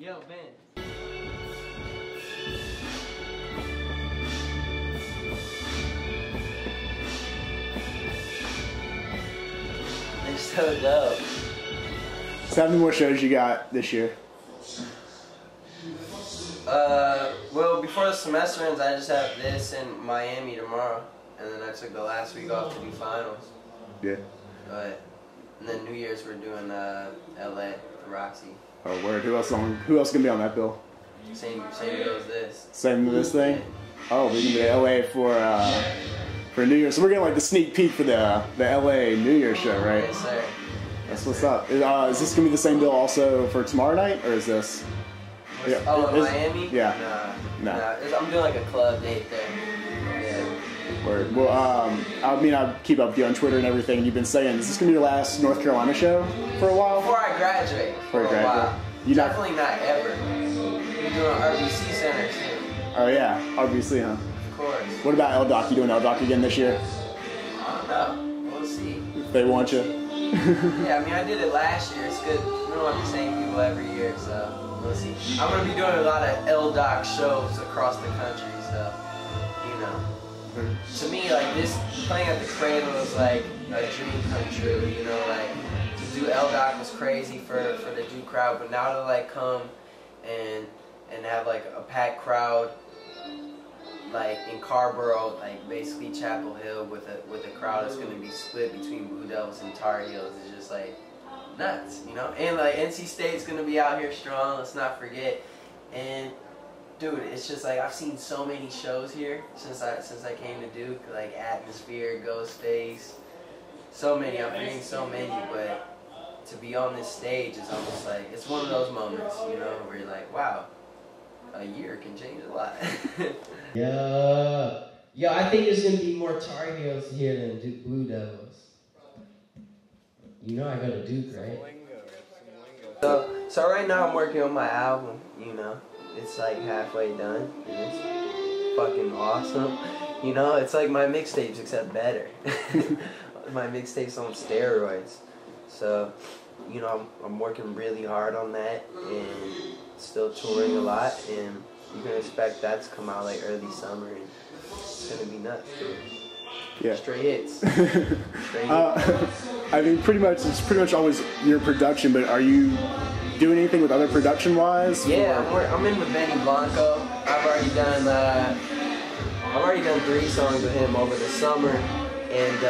Yo, Ben. They're so dope. So how many more shows you got this year? Well, before the semester ends, I just have this in Miami tomorrow, and then I took the last week off to do finals. Yeah. And then New Year's we're doing LA, the Roxy. Oh, word. Who else gonna be on that bill? Same bill as this. Same as this thing? Oh, we're gonna be in LA for New Year. So we're getting like the sneak peek for the LA New Year show, right? Yes, sir. That's what's up. Is this gonna be the same bill also for tomorrow night, or is this? Yeah. Oh, in Miami? Yeah. Nah. I'm doing like a club date there. Yeah. Word. Well, I mean, I keep up with you on Twitter and everything. You've been saying, is this gonna be your last North Carolina show for a while? Before I graduate. For a while. Definitely not ever. You're doing RBC Center soon. Oh yeah, RBC, huh? Of course. What about LDOC? You doing LDOC again this year? I don't know. We'll see. If they want you. Yeah, I mean, I did it last year. It's good. We don't have the same people every year, so we'll see. I'm going to be doing a lot of LDOC shows across the country, so, you know. To me, like, this, playing at the Cradle is like a dream come true, you know, like, to do LDOC was crazy for the Duke crowd, but now to, like, come and have, like, a packed crowd, like in Carrboro, like basically Chapel Hill, with a crowd that's going to be split between Blue Devils and Tar Heels, is just like nuts, you know. And like NC State's going to be out here strong. Let's not forget. And dude, it's just like I've seen so many shows here since I came to Duke, like Atmosphere, Ghostface, so many. I'm reading so many, but to be on this stage is almost like it's one of those moments, you know, where you're like, wow. A year can change a lot. Yo, I think there's gonna be more Tar Heels here than Duke Blue Devils. You know I go to Duke, right? So right now I'm working on my album. You know, it's like halfway done, and it's fucking awesome. You know, it's like my mixtapes except better. My mixtapes on steroids. So, you know, I'm working really hard on that and still touring a lot, and you can expect that to come out like early summer, and it's gonna be nuts, dude. Yeah. Straight hits. Straight hits. I mean, it's pretty much always your production, but are you doing anything with other production-wise? Yeah, I'm in with Benny Blanco. I've already done 3 songs with him over the summer, and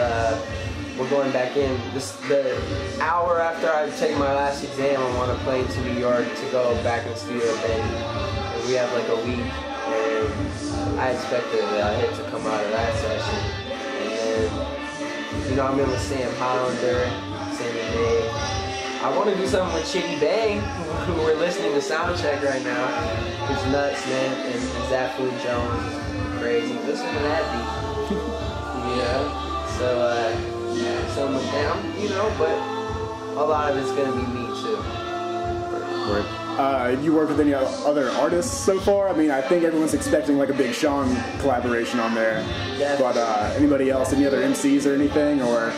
we're going back in. The hour after I take my last exam, I want to plane to New York to go back in the studio with Benny. And we have like a week, and I expect a hit to come out of that session. And then, you know, I'm in with Sam Hollander, Sammy Day. I want to do something with Chitty Bang, who we're listening to Soundcheck right now. It's nuts, man. And Zafu Jones is crazy. Listen to that beat. You know? So, someone down, you know, but a lot of it's gonna be me too. You work with any other artists so far? I mean, I think everyone's expecting like a Big Sean collaboration on there. Yes. But anybody else, any other MCs or anything, or?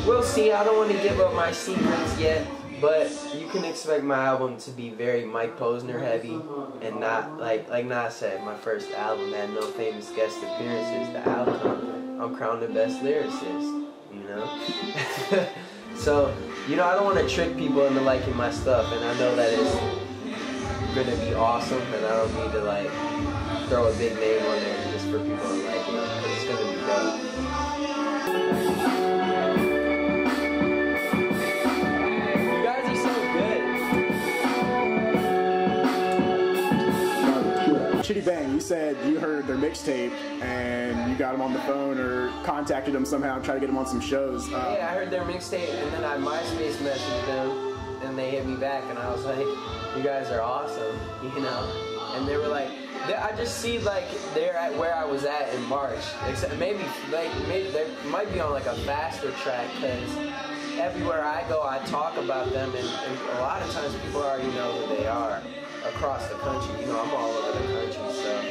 We'll see. I don't want to give up my secrets yet, but you can expect my album to be very Mike Posner heavy, and not like Nas said, my first album had no famous guest appearances. The outcome, I'm crowned the best lyricist. You know? So, you know, I don't want to trick people into liking my stuff, and I know that it's gonna be awesome, and I don't need to like throw a big name on there just for people to like it, because it's gonna be dope. You guys are so good. Chitty Bang, you said you heard their mixtape and you got them on the phone or contacted them somehow and tried to get them on some shows. Yeah, I heard their mixtape, and then I MySpace messaged them, and they hit me back, and I was like, you guys are awesome, you know? And they were like, I just see like they're at where I was at in March, except maybe they might be on like a faster track, because everywhere I go I talk about them, and a lot of times people already know who they are across the country. You know, I'm all over the country, so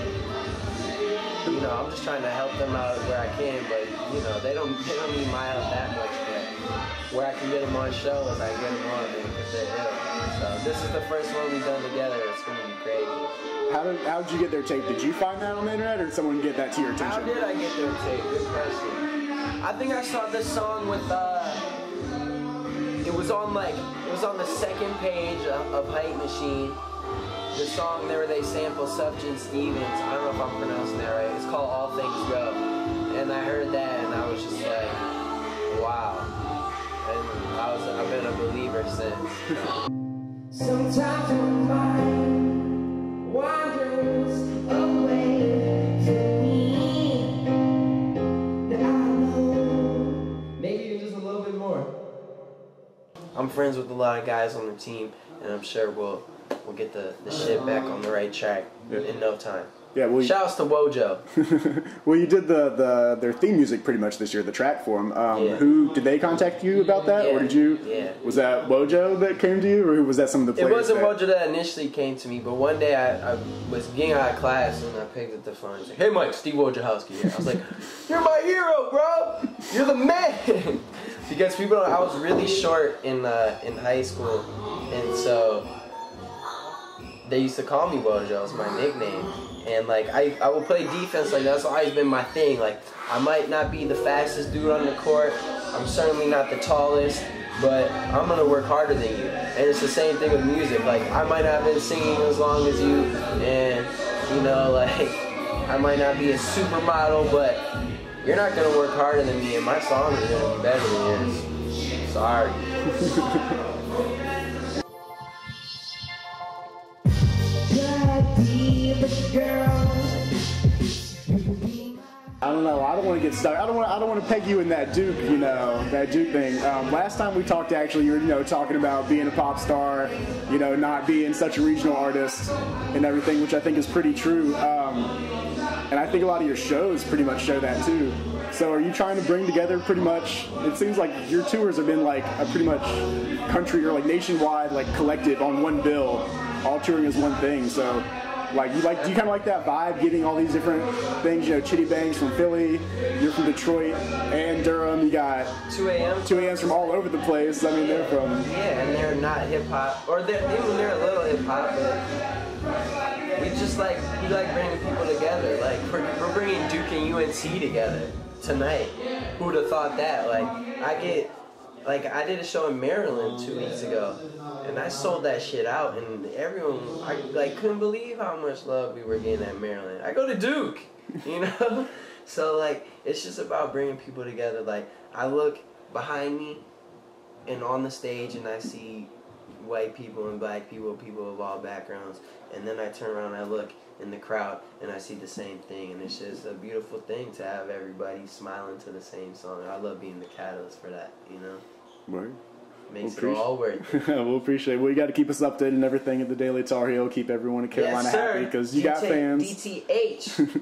you know, I'm just trying to help them out where I can, but you know, they don't need my help that much, but where I can get them on shows, I get them on, man, because they're ill. So this is the first one we've done together. It's gonna be crazy. How did you get their tape? Did you find that on the internet, or did someone get that to your attention? How did I get their tape? Good question. I think I saw this song with it was on the second page of Hype Machine. The song there where they sample Substance Stevens. I don't know if I'm pronouncing that right. It's called All Things Go. And I heard that and I was just like, wow. And I've been a believer since. Sometimes my mind wanders away to me. That I know. Maybe even just a little bit more. I'm friends with a lot of guys on the team, and I'm sure we'll get the shit back on the right track in no time. Yeah, well, shouts to Wojo. Well, you did their theme music pretty much this year, the track for them. Yeah. Who did they contact you about that, Yeah. or did you? Yeah. Was that Wojo that came to you, or was that some of the players? It wasn't Wojo that initially came to me, but one day I was getting out of class and I picked up the phone. He's like, "Hey, Mike, Steve Wojciechowski here." I was like, "You're my hero, bro. You're the man." Because people don't, I was really short in high school, and so they used to call me Wojo. It was my nickname. And like I will play defense, like that's always been my thing. Like I might not be the fastest dude on the court, I'm certainly not the tallest, but I'm gonna work harder than you. And it's the same thing with music. Like I might not have been singing as long as you, and you know, like I might not be a supermodel, but you're not gonna work harder than me, and my songs are gonna be better than yours. Sorry. I don't know. I don't want to get stuck. I don't want to peg you in that Duke, that Duke thing. Last time we talked, actually, you were, talking about being a pop star, not being such a regional artist and everything, which I think is pretty true. And I think a lot of your shows pretty much show that too. So are you trying to bring together pretty much, it seems like your tours have been like a pretty much country or like nationwide, like collective on one bill, all touring as one thing. So do you kind of like that vibe, getting all these different things, Chitty Bangs from Philly, you're from Detroit and Durham, you got 2 a.m. 2 a.m.'s from all over the place. I mean, they're from... Yeah, and they're not hip-hop, or they're a little hip-hop, but we just we like bringing people together. Like, we're bringing Duke and UNC together tonight. Who would have thought that? I did a show in Maryland 2 weeks ago, and I sold that shit out, and everyone, couldn't believe how much love we were getting at Maryland. I go to Duke, So, it's just about bringing people together. I look behind me and on the stage, and I see white people and black people, people of all backgrounds, and then I turn around and I look in the crowd, and I see the same thing, and it's just a beautiful thing to have everybody smiling to the same song. I love being the catalyst for that, Right. Makes it all worth it. We'll appreciate it. Well, you got to keep us updated and everything at the Daily Tar Heel. Keep everyone in Carolina happy because you got fans. DTH.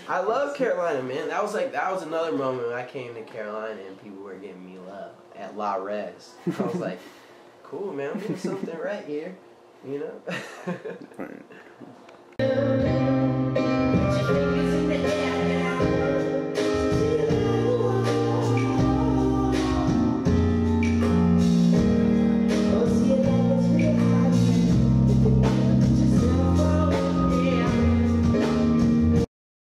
I love Carolina, man. That was another moment when I came to Carolina and people were giving me love at La Res. I was like, cool, man. I'm doing something right here, Right.